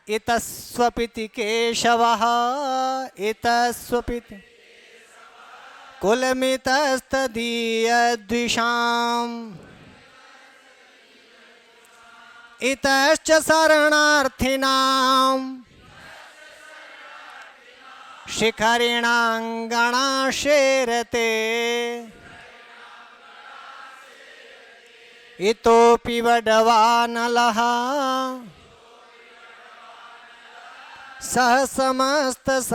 इतस्वपिति केशवः इतस्वपिति कुलमितस्तदीयद्विषाम् इतश्च शरणार्थिनां शिखरिणाङ्गणाशेरते इतोऽपि वडवानलः सह समस्तसंवर्तकैः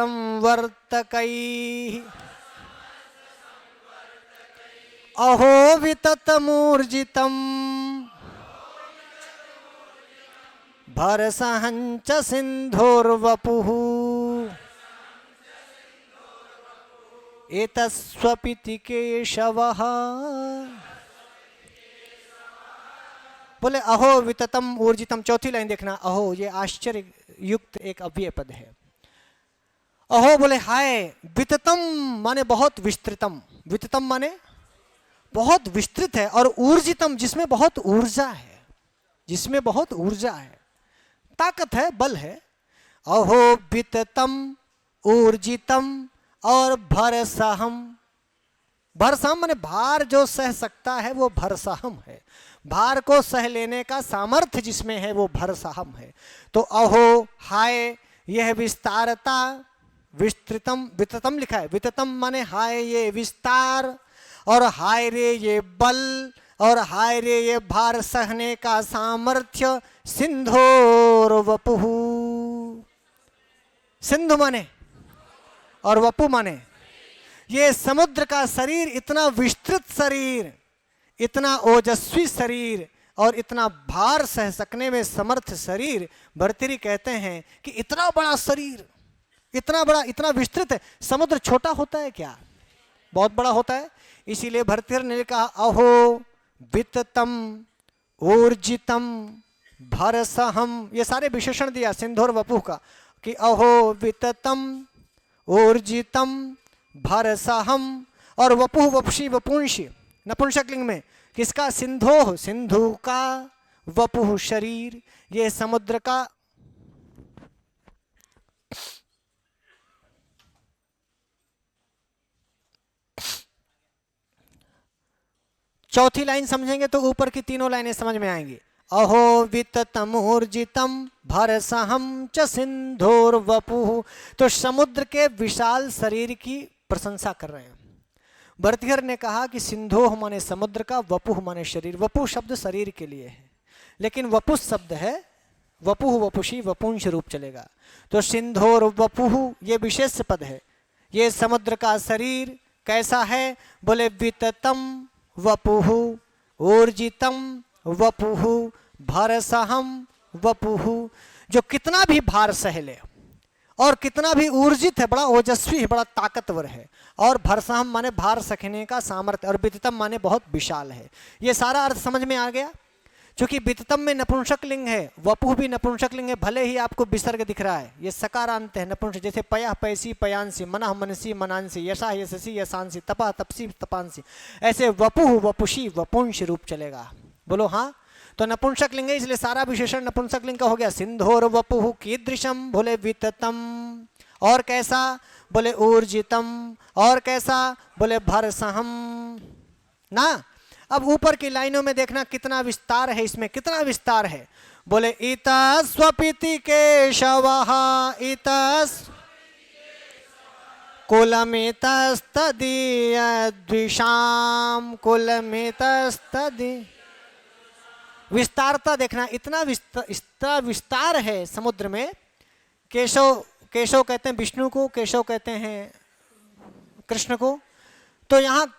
अहो विततमूर्जितम् भरसहञ्च सिन्धोर्वपुः एतस्वपिति केशवः। बोले अहो विततम ऊर्जितम, चौथी लाइन देखना। अहो ये आश्चर्य युक्त एक अव्यय पद है। अहो बोले हाय, विततम माने बहुत विस्तृतम, विततम माने बहुत विस्तृत है, और ऊर्जितम जिसमें बहुत ऊर्जा है, जिसमें बहुत ऊर्जा है, ताकत है, बल है। अहो विततम ऊर्जितम और भरसहम, भरसहम माने भार जो सह सकता है वो भरसहम है, भार को सह लेने का सामर्थ्य जिसमें है वो भरसहम है। तो अहो हाय, यह विस्तारता, विस्तृतम विततम लिखा है, विततम माने हाय ये विस्तार, और हाय रे ये बल, और हाय रे ये भार सहने का सामर्थ्य। सिंधोर वपुः, सिंधु माने और वपु माने ये समुद्र का शरीर, इतना विस्तृत शरीर, इतना ओजस्वी शरीर और इतना भार सह सकने में समर्थ शरीर। भर्तृहरि कहते हैं कि इतना बड़ा शरीर, इतना बड़ा, इतना विस्तृत है। समुद्र छोटा होता है क्या? बहुत बड़ा होता है। इसीलिए भर्तृहरि ने कहा अहो विततम ऊर्जितम भरसहम, ये सारे विशेषण दिया सिंधोर वपुः का, कि अहो विततम ऊर्जितम भरसहम। और वपुः वपुषी वपुंषी नपुंसकलिंग में किसका? सिंधोः, सिंधु का, वपुः शरीर, ये समुद्र का। चौथी लाइन समझेंगे तो ऊपर की तीनों लाइनें समझ में आएंगी। अहो विततमूर्जितम भरसहम च सिंधोर्वपुः, तो समुद्र के विशाल शरीर की प्रशंसा कर रहे हैं। भर्तृहरि ने कहा कि सिंधोह माने समुद्र का, वपुः माने शरीर। वपुः शब्द शरीर के लिए है, लेकिन वपुः शब्द है, वपुः वपुषी वपुंष रूप चलेगा। तो सिंधोर्वपुः ये विशेष पद है। ये समुद्र का शरीर कैसा है? बोले विततम वपुः ऊर्जितम वपुः भरसहम वपुः, जो कितना भी भार सह ले और कितना भी ऊर्जित है, बड़ा ओजस्वी है, बड़ा ताकतवर है। और भरसहम माने भार सखने का सामर्थ्य, और विततम माने बहुत विशाल है। ये सारा अर्थ समझ में आ गया। क्योंकि विततम में नपुंसक लिंग है, वपुः भी नपुंसक लिंग है, भले ही आपको विसर्ग दिख रहा है, ये सकारांत है नपुंसक। जैसे पयः पैसी पयांसी, मनः मनसी मनांसी, यशः यशसी यशांसी, तपः तपसी तपांसी, ऐसे वपुः वपुषी वपुंष रूप चलेगा। बोलो हाँ। तो नपुंसक लिंग है, इसलिए सारा विशेषण नपुंसक लिंग का हो गया। सिंधोर वपुः कीदृशम, बोले विततम, और कैसा? बोले ऊर्जितम, और कैसा? बोले भरसहम ना। अब ऊपर की लाइनों में देखना कितना विस्तार है, इसमें कितना विस्तार है। बोले इतस्वपिति केशवः इतस् कुलमितस्तदीयद्विषाम् कुलमितस्तदि, विस्तारता देखना, इतना विस्तार है समुद्र में। केशव, केशव कहते हैं विष्णु को, केशव कहते हैं कृष्ण को। तो यहाँ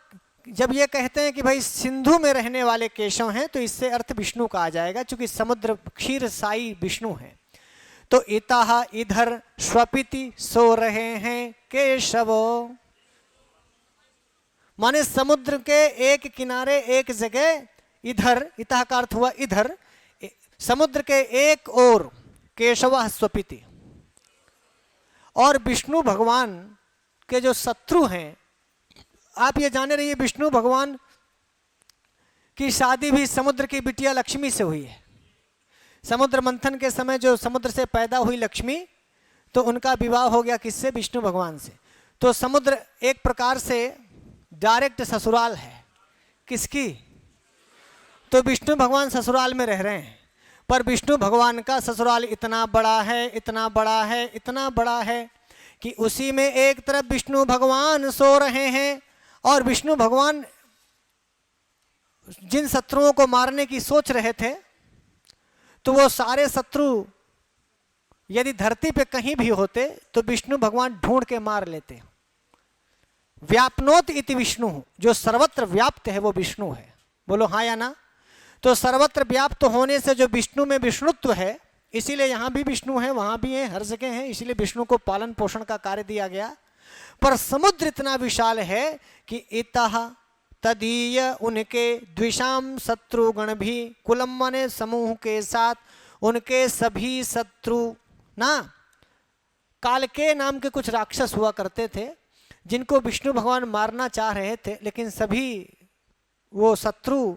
जब ये कहते हैं कि भाई सिंधु में रहने वाले केशव हैं, तो इससे अर्थ विष्णु का आ जाएगा, क्योंकि समुद्र क्षीर साई विष्णु है। तो इतः इधर स्वपिति सो रहे हैं केशव, माने समुद्र के एक किनारे एक जगह, इधर, इतः का अर्थ हुआ इधर, समुद्र के एक ओर केशवः स्वपिति। और विष्णु भगवान के जो शत्रु हैं, आप ये जाने रहिए विष्णु भगवान की शादी भी समुद्र की बिटिया लक्ष्मी से हुई है। समुद्र मंथन के समय जो समुद्र से पैदा हुई लक्ष्मी, तो उनका विवाह हो गया किससे? विष्णु भगवान से। तो समुद्र एक प्रकार से डायरेक्ट ससुराल है किसकी? तो विष्णु भगवान ससुराल में रह रहे हैं, पर विष्णु भगवान का ससुराल इतना बड़ा है, इतना बड़ा है, इतना बड़ा है कि उसी में एक तरफ विष्णु भगवान सो रहे हैं और विष्णु भगवान जिन शत्रुओं को मारने की सोच रहे थे, तो वो सारे शत्रु यदि धरती पे कहीं भी होते तो विष्णु भगवान ढूंढ के मार लेते। व्यापनोत इति विष्णु, जो सर्वत्र व्याप्त है वो विष्णु है। बोलो हाँ या ना? तो सर्वत्र व्याप्त होने से जो विष्णु में विष्णुत्व है, इसीलिए यहाँ भी विष्णु है, वहाँ भी है, हर जगह है, इसीलिए विष्णु को पालन पोषण का कार्य दिया गया। पर समुद्र इतना विशाल है कि इतः तदीय उनके द्विषाम शत्रुगण भी, कुलम माने समूह के साथ, उनके सभी शत्रु ना, कालके नाम के कुछ राक्षस हुआ करते थे जिनको विष्णु भगवान मारना चाह रहे थे, लेकिन सभी वो शत्रु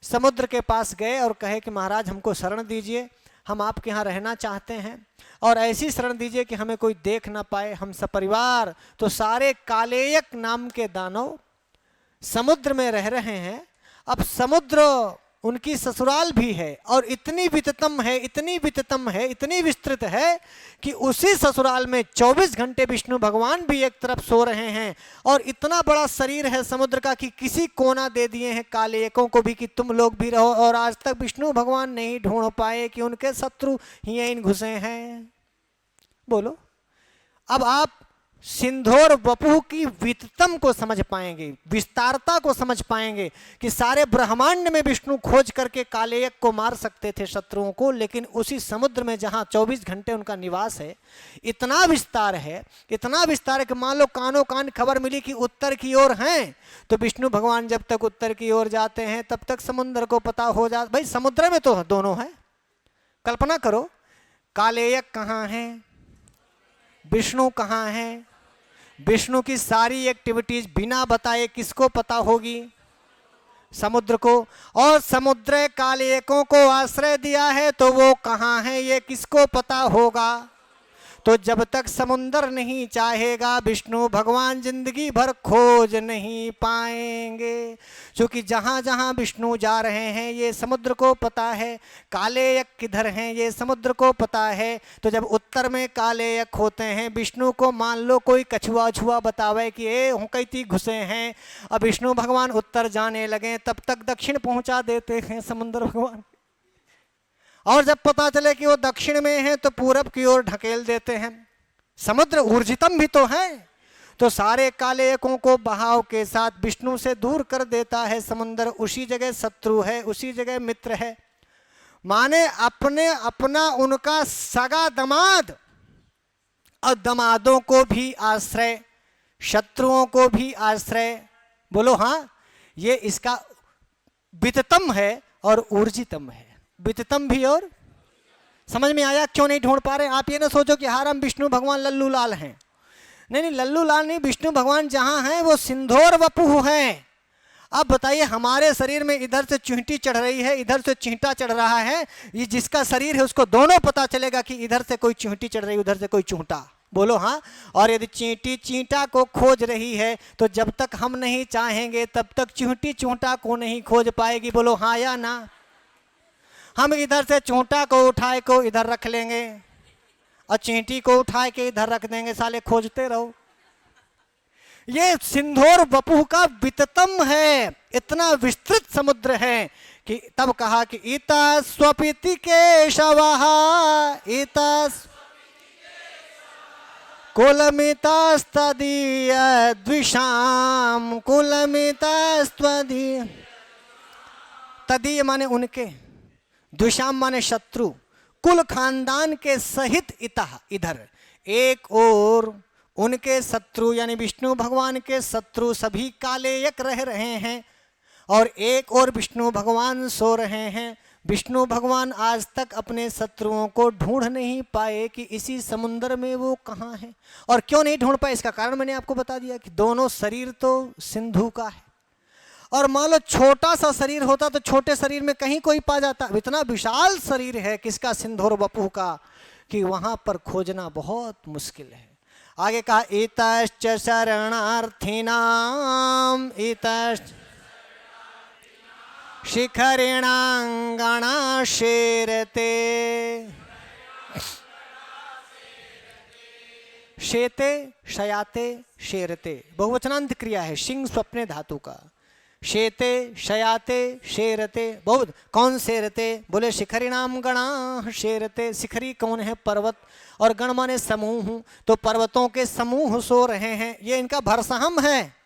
समुद्र के पास गए और कहे कि महाराज हमको शरण दीजिए, हम आपके यहाँ रहना चाहते हैं और ऐसी शरण दीजिए कि हमें कोई देख ना पाए, हम सपरिवार। तो सारे कालेयक नाम के दानव समुद्र में रह रहे हैं। अब समुद्र उनकी ससुराल भी है और इतनी विततम है, इतनी विततम है, इतनी विस्तृत है कि उसी ससुराल में 24 घंटे विष्णु भगवान भी एक तरफ सो रहे हैं और इतना बड़ा शरीर है समुद्र का कि किसी कोना दे दिए हैं कालेयकों को भी कि तुम लोग भी रहो, और आज तक विष्णु भगवान नहीं ढूंढ पाए कि उनके शत्रु यहीं घुसे हैं। बोलो, अब आप सिंधोर वपुः की विततम को समझ पाएंगे, विस्तारता को समझ पाएंगे कि सारे ब्रह्मांड में विष्णु खोज करके कालेयक को मार सकते थे शत्रुओं को, लेकिन उसी समुद्र में जहां 24 घंटे उनका निवास है, इतना विस्तार है, इतना विस्तार है कि मान लो कानों कान खबर मिली कि उत्तर की ओर हैं, तो विष्णु भगवान जब तक उत्तर की ओर जाते हैं तब तक समुद्र को पता हो जाता। भाई समुद्र में तो दोनों है, कल्पना करो, कालेयक कहाँ है, विष्णु कहाँ है, विष्णु की सारी एक्टिविटीज बिना बताए किसको पता होगी? समुद्र को। और समुद्र कालेयकों को आश्रय दिया है तो वो कहाँ है ये किसको पता होगा? तो जब तक समुद्र नहीं चाहेगा विष्णु भगवान जिंदगी भर खोज नहीं पाएंगे, क्योंकि जहाँ जहाँ विष्णु जा रहे हैं ये समुद्र को पता है, कालेयक किधर हैं ये समुद्र को पता है। तो जब उत्तर में कालेयक होते हैं, विष्णु को मान लो कोई कछुआ छुआ बतावे कि ए हुकैती घुसे हैं, अब विष्णु भगवान उत्तर जाने लगे तब तक दक्षिण पहुँचा देते हैं समुद्र भगवान, और जब पता चले कि वो दक्षिण में है तो पूरब की ओर ढकेल देते हैं। समुद्र ऊर्जितम भी तो है, तो सारे कालेयकों को बहाव के साथ विष्णु से दूर कर देता है समुद्र। उसी जगह शत्रु है, उसी जगह मित्र है, माने अपने अपना उनका सगा दमाद और दमादों को भी आश्रय, शत्रुओं को भी आश्रय। बोलो हाँ, ये इसका विततम है और ऊर्जितम है, विततम भी। और समझ में आया क्यों नहीं ढूंढ पा रहे? आप ये ना सोचो कि हारम विष्णु भगवान लल्लू लाल हैं, नहीं नहीं, लल्लू लाल नहीं, विष्णु भगवान जहां हैं वो सिंधोर वपुः हैं। अब बताइए, हमारे शरीर में इधर से चींटी चढ़ रही है, इधर से चींटा चढ़ रहा है, ये जिसका शरीर है उसको दोनों पता चलेगा कि इधर से कोई चींटी चढ़ रही है, उधर से कोई चूंटा। बोलो हाँ। और यदि चींटी चींटा को खोज रही है तो जब तक हम नहीं चाहेंगे तब तक चींटी चूंटा को नहीं खोज पाएगी। बोलो हाँ या ना? हम इधर से चूंटा को उठाए को इधर रख लेंगे और चींटी को उठाए के इधर रख देंगे, साले खोजते रहो। ये सिंधोर वपुः का विततम है, इतना विस्तृत समुद्र है कि तब कहा कि इता स्वपिति केशवः, इता कुलमितास्तदीय द्विषाम, कुलमितास्त्वदीय, तदीय माने उनके, द्विषाम माने शत्रु, कुल खानदान के सहित इतः इधर, एक और उनके शत्रु यानी विष्णु भगवान के शत्रु सभी कालेयक रह रहे हैं और एक और विष्णु भगवान सो रहे हैं। विष्णु भगवान आज तक अपने शत्रुओं को ढूंढ नहीं पाए कि इसी समुद्र में वो कहाँ है। और क्यों नहीं ढूंढ पाए इसका कारण मैंने आपको बता दिया कि दोनों शरीर तो सिंधु का है और मान लो छोटा सा शरीर होता तो छोटे शरीर में कहीं कोई पा जाता, इतना विशाल शरीर है किसका, सिंधोर वपुः का, कि वहां पर खोजना बहुत मुश्किल है। आगे कहा इतश्च शरणार्थिनाम इतश्च शिखरिणांगणा शेरते। शेते शयाते शेरते बहुवचनांत क्रिया है, शिंग स्वप्ने धातु का। शेते शयाते शेरते बहुत, कौन शेरते, बोले शिखरिणाम गणा शेरते। शिखरी कौन है, पर्वत, और गण माने समूह, तो पर्वतों के समूह सो रहे हैं, ये इनका भरसहम है।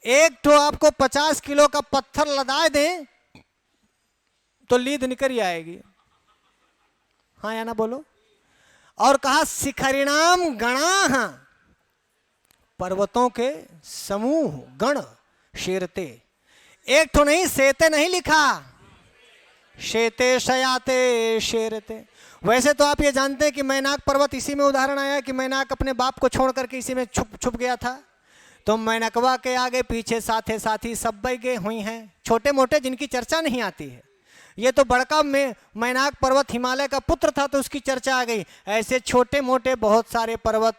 एक तो आपको 50 किलो का पत्थर लदा दें तो लीद निकल आएगी, हाँ या ना बोलो। और कहा शिखरिणाम गणा, पर्वतों के समूह गण, शेरते, एक तो नहीं, सेते नहीं लिखा, शेते शयाते शेरते। वैसे तो आप ये जानते हैं कि मैनाक पर्वत इसी में उदाहरण आया कि मैनाक अपने बाप को छोड़ करके इसी में छुप गया था, तो मैनकवा के आगे पीछे साथे साथी सब बैगे हुई हैं, छोटे मोटे जिनकी चर्चा नहीं आती है। ये तो बड़का में मैनाक पर्वत हिमालय का पुत्र था तो उसकी चर्चा आ गई। ऐसे छोटे मोटे बहुत सारे पर्वत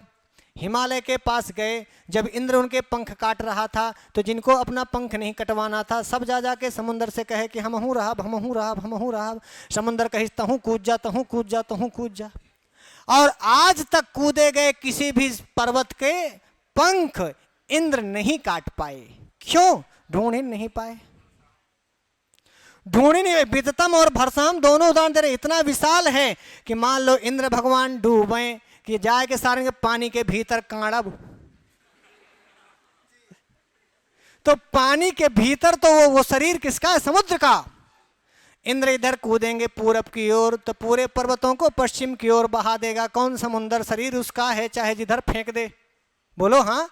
हिमालय के पास गए, जब इंद्र उनके पंख काट रहा था तो जिनको अपना पंख नहीं कटवाना था सब जा जा के समुद्र से कहे कि हमहू रहब हमहू रहब हमहू रहब। समुद्र कही तहूँ कूद जा तहूँ कूद जा तहूँ कूद जा। और आज तक कूदे गए किसी भी पर्वत के पंख इंद्र नहीं काट पाए। क्यों? ढूंढ ही नहीं पाए, ढूंढ ही नहीं। विततम और भरसहम दोनों उदाहरण दे रहे। इतना विशाल है कि मान लो इंद्र भगवान डूबे कि जाए के सारे पानी के भीतर कांडब, तो पानी के भीतर तो वो शरीर किसका है? समुद्र का। इंद्र इधर कूदेंगे पूरब की ओर तो पूरे पर्वतों को पश्चिम की ओर बहा देगा। कौन? समुद्र। शरीर उसका है, चाहे जिधर फेंक दे। बोलो हाँ।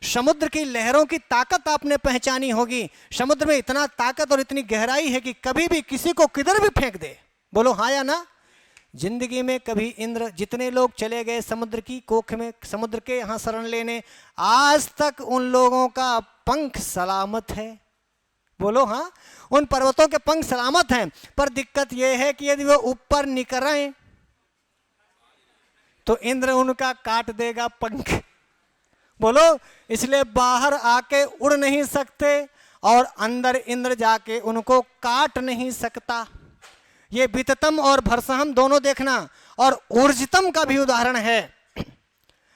समुद्र की लहरों की ताकत आपने पहचानी होगी। समुद्र में इतना ताकत और इतनी गहराई है कि कभी भी किसी को किधर भी फेंक दे। बोलो हाँ या ना। जिंदगी में कभी इंद्र, जितने लोग चले गए समुद्र की कोख में, समुद्र के यहाँ शरण लेने, आज तक उन लोगों का पंख सलामत है। बोलो हाँ। उन पर्वतों के पंख सलामत हैं, पर दिक्कत यह है कि यदि वो ऊपर निकलें तो इंद्र उनका काट देगा पंख। बोलो, इसलिए बाहर आके उड़ नहीं सकते और अंदर इंद्र जाके उनको काट नहीं सकता। ये विततम और भरसहम दोनों देखना। और ऊर्जितम का भी उदाहरण है।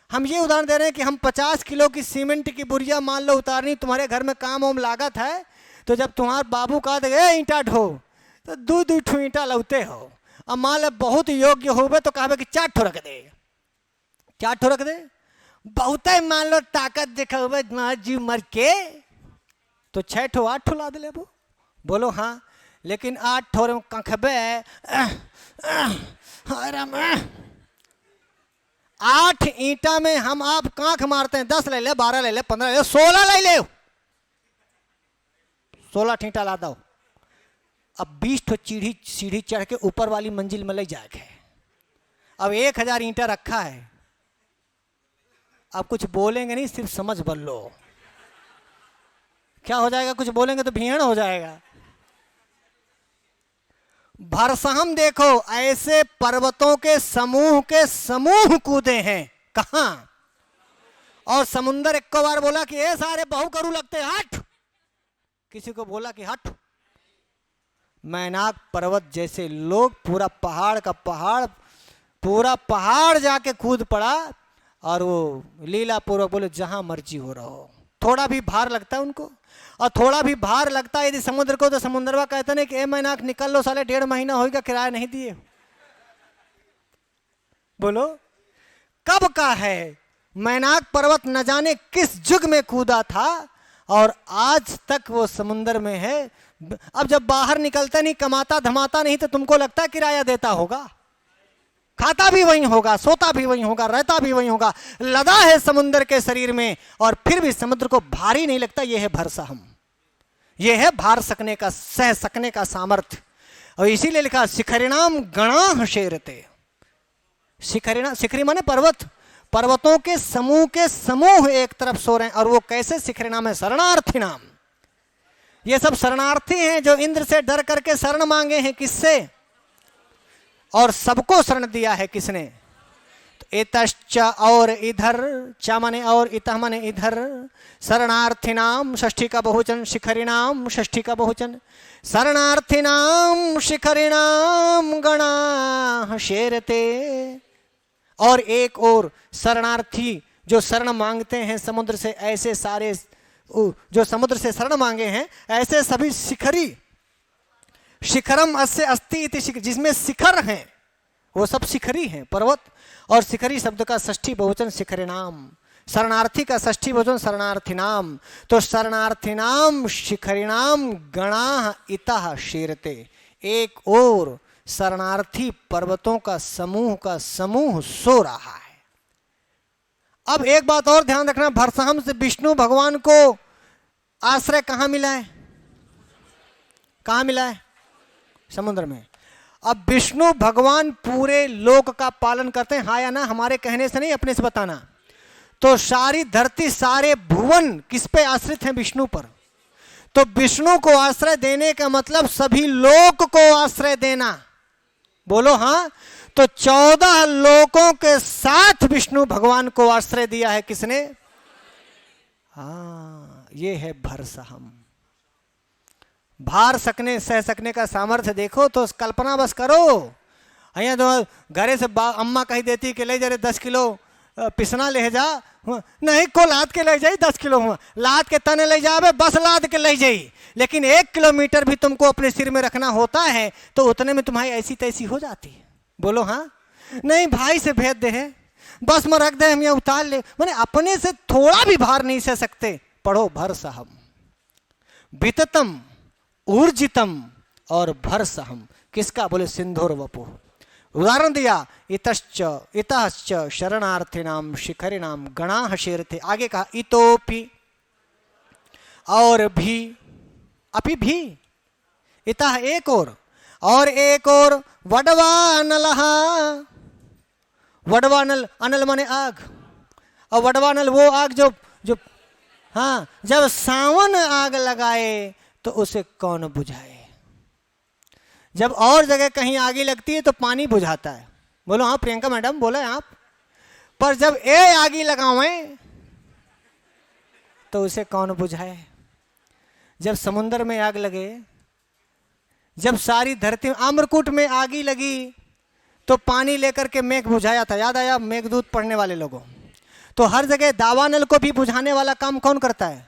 हम ये उदाहरण दे रहे हैं कि हम 50 किलो की सीमेंट की बुरिया मान लो उतारनी, तुम्हारे घर में काम ओम लागत है, तो जब तुम्हारे बाबू कहा दे ईंटा ढो तो दू दू ठू ईंटा लौते हो। अब मान लो बहुत योग्य हो तो कहा कि 4 ठो रख दे, 4 ठो रख दे। बहुत मान लो ताकत दिखा जी मर के तो 6 ठो 8 ठो ला दे ले। बोलो हाँ। लेकिन 8 ठो कंखबे 8 ईंटा में हम आप कांख मारते हैं। 10 ले ले, 12 ले ले, 15 ले ले, 16 ले ले, 16 ईंटा ला दो। अब 20 ठो सीढ़ी चढ़ के ऊपर वाली मंजिल में ले जाके अब 1000 ईंटा रखा है। अब कुछ बोलेंगे नहीं, सिर्फ समझ बल लो। क्या हो जाएगा? कुछ बोलेंगे तो भीड़ हो जाएगा। भरसहम देखो, ऐसे पर्वतों के समूह कूदे हैं। कहां? और समुंदर एक बार बोला कि ये सारे बहु करू लगते, हट। किसी को बोला कि हट। मैनाक पर्वत जैसे लोग पूरा पहाड़ जाके कूद पड़ा और वो लीला पूर्वक बोले जहां मर्जी हो रहा हो। थोड़ा भी भार लगता है उनको, और थोड़ा भी भार लगता है यदि समुद्र को तो समुद्रवा कहते नहीं कि ए मैनाक निकल लो साले, 1.5 महीना होगा किराया नहीं दिए। बोलो कब का है? मैनाक पर्वत न जाने किस युग में कूदा था और आज तक वो समुद्र में है। अब जब बाहर निकलता नहीं, कमाता धमाता नहीं, तो तुमको लगता है किराया देता होगा? खाता भी वही होगा, सोता भी वही होगा, रहता भी वही होगा। लदा है समुद्र के शरीर में और फिर भी समुद्र को भारी नहीं लगता। यह है भरसहम, यह है भार सकने का, सह सकने का सामर्थ्य। और इसीलिए लिखा शिखरिणाम गणा शेरते। शिखरी माने पर्वत, पर्वतों के समूह एक तरफ सो रहे हैं। और वो कैसे? शिखरिणाम है शरणार्थी नाम, ये सब शरणार्थी हैं जो इंद्र से डर करके शरण मांगे हैं। किससे? और सबको शरण दिया है किसने? तो एतश्च और इधर, च माने और, इतः माने इधर, शरणार्थिनाम षष्ठी का बहुवचन, शिखरिणाम षष्ठी का बहुवचन, शरणार्थिनाम शिखरिणाम गणा शेरते। और एक और शरणार्थी जो शरण मांगते हैं समुद्र से, ऐसे सारे जो समुद्र से शरण मांगे हैं ऐसे सभी शिखरी, शिखरम अस्य अस्ति इति, जिसमें शिखर हैं वो सब शिखरी हैं, पर्वत। और शिखरी शब्द का षष्ठी बहुवचन शिखरिणाम, शरणार्थी का षष्ठी बहुवचन शरणार्थिनाम। तो शरणार्थिनाम शिखरिणाम गणाः इतः शीरते, एक और शरणार्थी पर्वतों का समूह सो रहा है। अब एक बात और ध्यान रखना, भरसहम से विष्णु भगवान को आश्रय कहां मिला है? कहां मिला है? समुद्र में। अब विष्णु भगवान पूरे लोक का पालन करते हैं, हाँ या ना? हमारे कहने से नहीं, अपने से बताना। तो सारी धरती, सारे भुवन किस पे आश्रित हैं? विष्णु पर। तो विष्णु को आश्रय देने का मतलब सभी लोक को आश्रय देना। बोलो हाँ। तो 14 लोकों के साथ विष्णु भगवान को आश्रय दिया है किसने? हाँ, ये है भरसहम। भार सकने सह सकने का सामर्थ्य देखो तो कल्पना बस करो। अया तो घरे से अम्मा कही देती कि ले जा रे 10 किलो पिसना ले जा, नहीं को लाद के ले जाई 10 किलो हुआ, लाद के तने ले जावे, बस लाद के ले जाई। लेकिन 1 किलोमीटर भी तुमको अपने सिर में रखना होता है तो उतने में तुम्हारी ऐसी तैसी हो जाती है। बोलो हाँ। नहीं भाई से भेज दे है, बस में रख दे, हम यहाँ उतार ले, मैंने अपने से थोड़ा भी भार नहीं सह सकते। पढ़ो भरसहम, विततम, ऊर्जितम और भरसहम। किसका? बोले सिंधुर वपु। उदाहरण दिया, इतश्च शरणार्थिनाम शिखरिणाम गणाः शेरते। आगे कहा इतोपि, और भी, अपि भी, इतः एक और एक और, वडवानलः। वडवानल, अनल माने आग, और वडवानल वो आग जो हाँ, जब सावन आग लगाए तो उसे कौन बुझाए? जब और जगह कहीं आगे लगती है तो पानी बुझाता है। बोलो हाँ प्रियंका मैडम, बोले आप। पर जब ए आगी लगावें तो उसे कौन बुझाए? जब समुद्र में आग लगे, जब सारी धरती, अमरकूट में आगी लगी तो पानी लेकर के मेघ बुझाया था, याद आया? मेघदूत पढ़ने वाले लोगों। तो हर जगह दावानल को भी बुझाने वाला काम कौन करता है?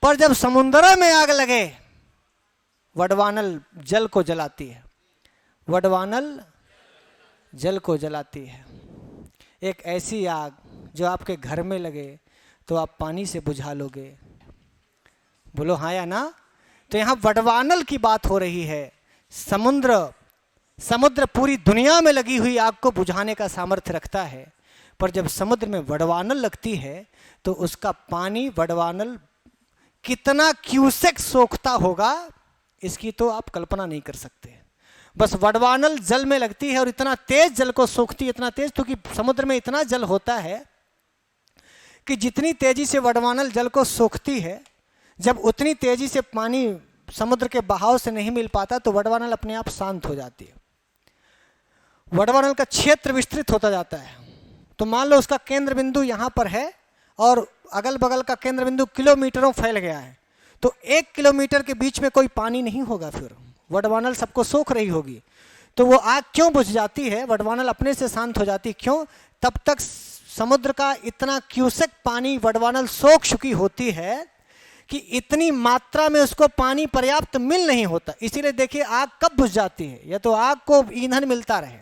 पर जब समुद्र में आग लगे, वडवानल जल को जलाती है, वडवानल जल को जलाती है। एक ऐसी आग जो आपके घर में लगे तो आप पानी से बुझा लोगे। बोलो हाँ या ना? तो यहाँ वडवानल की बात हो रही है। समुद्र पूरी दुनिया में लगी हुई आग को बुझाने का सामर्थ्य रखता है, पर जब समुद्र में वडवानल लगती है तो उसका पानी, वडवानल कितना क्यूसेक सोखता होगा इसकी तो आप कल्पना नहीं कर सकते। बस वडवानल जल में लगती है और इतना तेज जल को सोखती है, इतना तेज, क्योंकि समुद्र में इतना जल होता है कि जितनी तेजी से वडवानल जल को सोखती है, जब उतनी तेजी से पानी समुद्र के बहाव से नहीं मिल पाता तो वडवानल अपने आप शांत हो जाती है। वडवानल का क्षेत्र विस्तृत होता जाता है। तो मान लो उसका केंद्र बिंदु यहाँ पर है और अगल बगल का केंद्र बिंदु किलोमीटरों फैल गया है, तो 1 किलोमीटर के बीच में कोई पानी नहीं होगा, फिर वडवानल सबको सोख रही होगी। तो वो आग क्यों बुझ जाती है? वडवानल अपने से शांत हो जाती। क्यों? तब तक समुद्र का इतना क्यूसेक पानी वडवानल सोख चुकी होती है कि इतनी मात्रा में उसको पानी पर्याप्त मिल नहीं होता। इसीलिए देखिए आग कब बुझ जाती है, या तो आग को ईंधन मिलता रहे,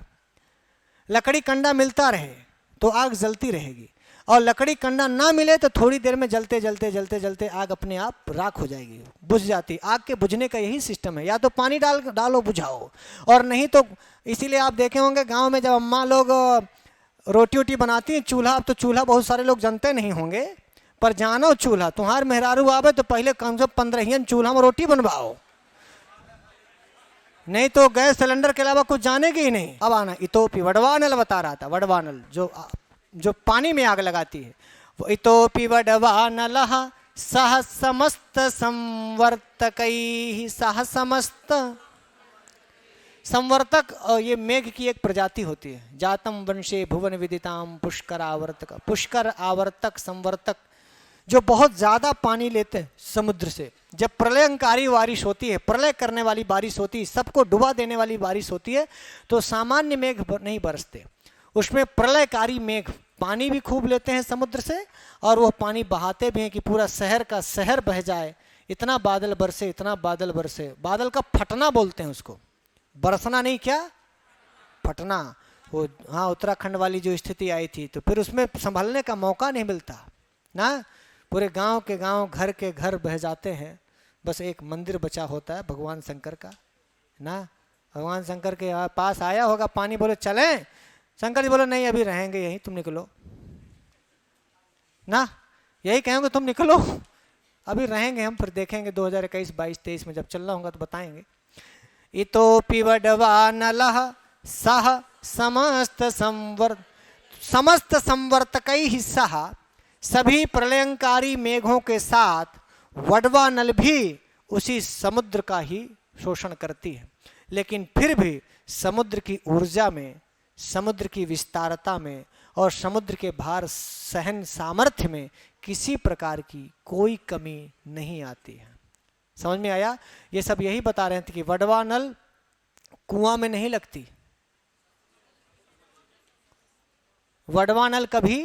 लकड़ी कंडा मिलता रहे तो आग जलती रहेगी, और लकड़ी कंडा ना मिले तो थोड़ी देर में जलते जलते जलते जलते आग अपने आप राख हो जाएगी, बुझ जाती। आग के बुझने का यही सिस्टम है, या तो पानी डालो बुझाओ, और नहीं तो इसीलिए आप देखे होंगे गांव में जब अम्मा लोग रोटी वोटी बनाती हैं, चूल्हा, अब तो चूल्हा बहुत सारे लोग जानते नहीं होंगे, पर जानो चूल्हा, तुम्हारे मेहरारू आवे तो पहले कम से कम 15 चूल्हा में रोटी बनवाओ, नहीं तो गैस सिलेंडर के अलावा कुछ जानेगी ही नहीं। अब आना इतोपि, वडवानल बता रहा था, वडवानल जो पानी में आग लगाती है, वो इतोपि वडवानलः सह समस्त संवर्तकैः। सह समस्त संवर्तक, ये मेघ की एक प्रजाति होती है। जातम वंशे भुवन विदिताम पुष्कर आवर्तक। पुष्कर, आवर्तक, संवर्तक, जो बहुत ज्यादा पानी लेते हैं समुद्र से। जब प्रलयंकारी बारिश होती है, प्रलय करने वाली बारिश होती है, सबको डुबा देने वाली बारिश होती है, तो सामान्य मेघ नहीं बरसते, उसमें प्रलयकारी मेघ पानी भी खूब लेते हैं समुद्र से, और वह पानी बहाते भी हैं कि पूरा शहर का शहर बह जाए। इतना बादल बरसे, इतना बादल बरसे, बादल का फटना बोलते हैं उसको, बरसना नहीं, क्या फटना। वो हाँ, उत्तराखंड वाली जो स्थिति आई थी, तो फिर उसमें संभलने का मौका नहीं मिलता ना, पूरे गांव के गांव, घर के घर बह जाते हैं। बस एक मंदिर बचा होता है भगवान शंकर का ना। भगवान शंकर के पास आया होगा पानी, बोले चलें, शंकर जी बोले नहीं अभी रहेंगे यहीं, तुम निकलो ना, यही कहेंगे तुम निकलो, अभी रहेंगे हम, फिर देखेंगे 2021, 22, 23 में जब चलना होगा तो बताएंगे। इतोपि वडवानलः सह समस्त संवर्तकैः सह, सभी प्रलयंकारी मेघों के साथ वडवानल भी उसी समुद्र का ही शोषण करती है। लेकिन फिर भी समुद्र की ऊर्जा में, समुद्र की विस्तारता में और समुद्र के भार सहन सामर्थ्य में किसी प्रकार की कोई कमी नहीं आती है। समझ में आया? ये सब यही बता रहे थे कि वडवानल कुआं में नहीं लगती, वडवानल कभी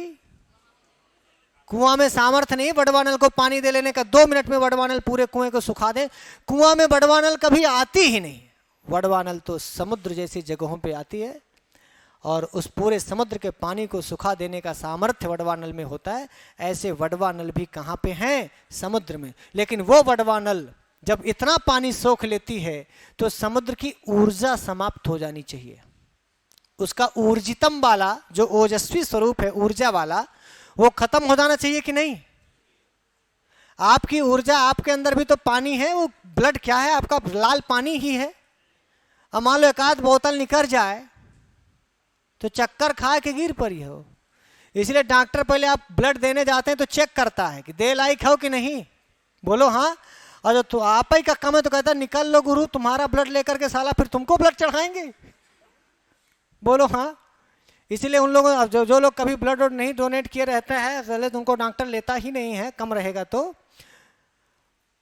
कुआं में सामर्थ्य नहीं वडवानल को पानी दे लेने का, 2 मिनट में वडवानल पूरे कुएं को सुखा दे। कुआं में वडवानल कभी आती ही नहीं। वडवानल तो समुद्र जैसी जगहों पे आती है और उस पूरे समुद्र के पानी को सुखा देने का सामर्थ्य वडवानल में होता है। ऐसे वडवानल भी कहाँ पे हैं? समुद्र में। लेकिन वो वडवानल जब इतना पानी सोख लेती है तो समुद्र की ऊर्जा समाप्त हो जानी चाहिए। उसका ऊर्जितम वाला जो ओजस्वी स्वरूप है, ऊर्जा वाला, वो खत्म हो जाना चाहिए कि नहीं? आपकी ऊर्जा, आपके अंदर भी तो पानी है, वो ब्लड क्या है आपका? लाल पानी ही है। अब मान लो एक आध बोतल निकल जाए तो चक्कर खा के गिर पड़ी हो। इसलिए डॉक्टर पहले आप ब्लड देने जाते हैं तो चेक करता है कि दे लायक हो कि नहीं। बोलो हाँ। और जो तो आप ही का कम है तो कहता है निकल लो गुरु, तुम्हारा ब्लड लेकर के साला फिर तुमको ब्लड चढ़ाएंगे। बोलो हाँ। इसीलिए उन लोगों जो लोग कभी ब्लड नहीं डोनेट किए रहते हैं, पहले तुमको डॉक्टर लेता ही नहीं है, कम रहेगा तो।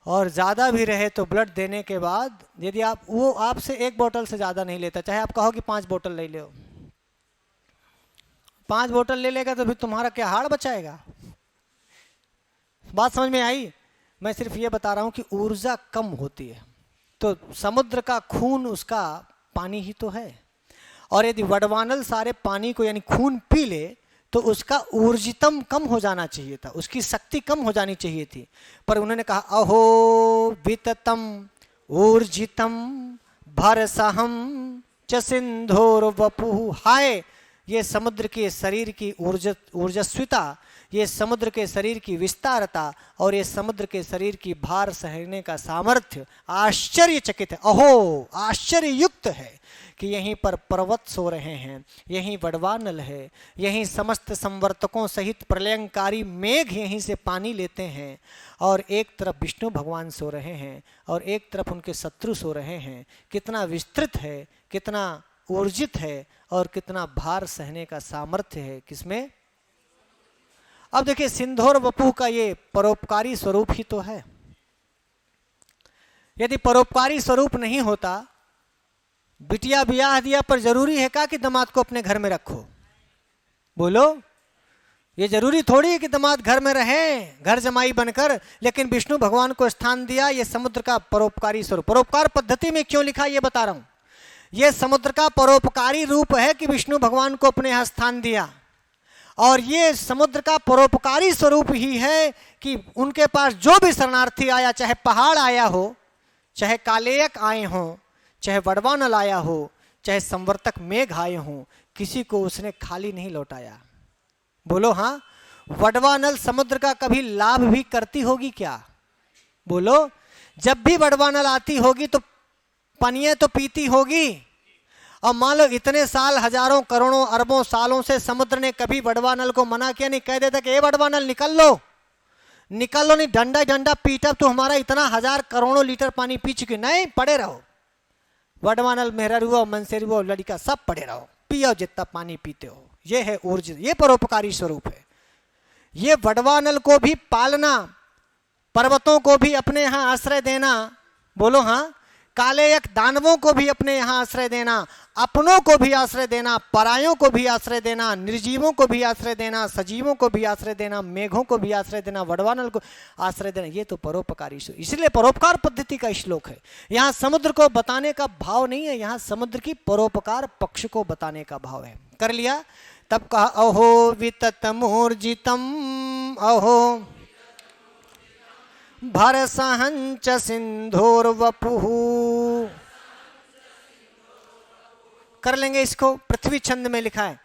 और ज़्यादा भी रहे तो ब्लड देने के बाद यदि वो आपसे 1 बोतल से ज़्यादा नहीं लेता, चाहे आप कहो कि 5 बोतल ले लो, 5 बोतल ले लेगा तो फिर तुम्हारा क्या हाड़ बचाएगा? बात समझ में आई? मैं सिर्फ ये बता रहा हूँ कि ऊर्जा कम होती है। तो समुद्र का खून उसका पानी ही तो है, और यदि वडवानल सारे पानी को यानी खून पी ले तो उसका ऊर्जितम कम हो जाना चाहिए था, उसकी शक्ति कम हो जानी चाहिए थी। पर उन्होंने कहा अहो विततम ऊर्जितम भरसहम च सिंधोर्वपुः। हाय, ये समुद्र के शरीर की ऊर्जस्विता, ये समुद्र के शरीर की विस्तारता और ये समुद्र के शरीर की भार सहने का सामर्थ्य आश्चर्यचकित है। अहो, आश्चर्य युक्त है कि यहीं पर पर्वत सो रहे हैं, यहीं वडवानल है, यहीं समस्त संवर्तकों सहित प्रलयंकारी मेघ यहीं से पानी लेते हैं, और एक तरफ विष्णु भगवान सो रहे हैं और एक तरफ उनके शत्रु सो रहे हैं। कितना विस्तृत है, कितना ऊर्जित है और कितना भार सहने का सामर्थ्य है किसमें? अब देखिए, सिंधोर वपुः का ये परोपकारी स्वरूप ही तो है। यदि परोपकारी स्वरूप नहीं होता, बिटिया ब्याह दिया पर जरूरी है क्या कि दामाद को अपने घर में रखो? बोलो, ये जरूरी थोड़ी है कि दामाद घर में रहे घर जमाई बनकर। लेकिन विष्णु भगवान को स्थान दिया, ये समुद्र का परोपकारी स्वरूप। परोपकार पद्धति में क्यों लिखा ये बता रहा हूं। ये समुद्र का परोपकारी रूप है कि विष्णु भगवान को अपने यहाँ स्थान दिया, और ये समुद्र का परोपकारी स्वरूप ही है कि उनके पास जो भी शरणार्थी आया, चाहे पहाड़ आया हो, चाहे कालेयक आए हों, चाहे वडवानल आया हो, चाहे संवर्तक मेघ आए हों, किसी को उसने खाली नहीं लौटाया। बोलो हाँ। वडवानल समुद्र का कभी लाभ भी करती होगी क्या? बोलो, जब भी वडवानल आती होगी तो पनिया तो पीती होगी। और मान लो इतने साल, हजारों करोड़ों अरबों सालों से समुद्र ने कभी वडवानल को मना किया नहीं, कह देता कि ए वडवानल निकल लो, निकलो नहीं, डंडा डंडा पीटब तो हमारा इतना 1000 करोड़ों लीटर पानी पी चुके, नहीं पड़े रहो। वडवानल मेहरुआ मनसेरुआ लड़का सब पड़े रहो, पियो जितना पानी पीते हो। ये है ऊर्जा, ये परोपकारी स्वरूप है। ये वडवानल को भी पालना, पर्वतों को भी अपने यहां आश्रय देना, बोलो हाँ, काले यक दानवों को भी अपने यहां आश्रय देना, अपनों को भी आश्रय देना, परायों को भी आश्रय देना, निर्जीवों को भी आश्रय देना, सजीवों को भी आश्रय देना, मेघों को भी आश्रय देना, वडवानल को आश्रय देना, ये तो परोपकारी। इसलिए परोपकार पद्धति का श्लोक है। यहाँ समुद्र को बताने का भाव नहीं है, यहाँ समुद्र की परोपकार पक्ष को बताने का भाव है। कर लिया, तब कहा अहो वितत मूर्जितम, अहो भरसहंच सिंधोर्वपुः। कर लेंगे इसको, पृथ्वी छंद में लिखा है,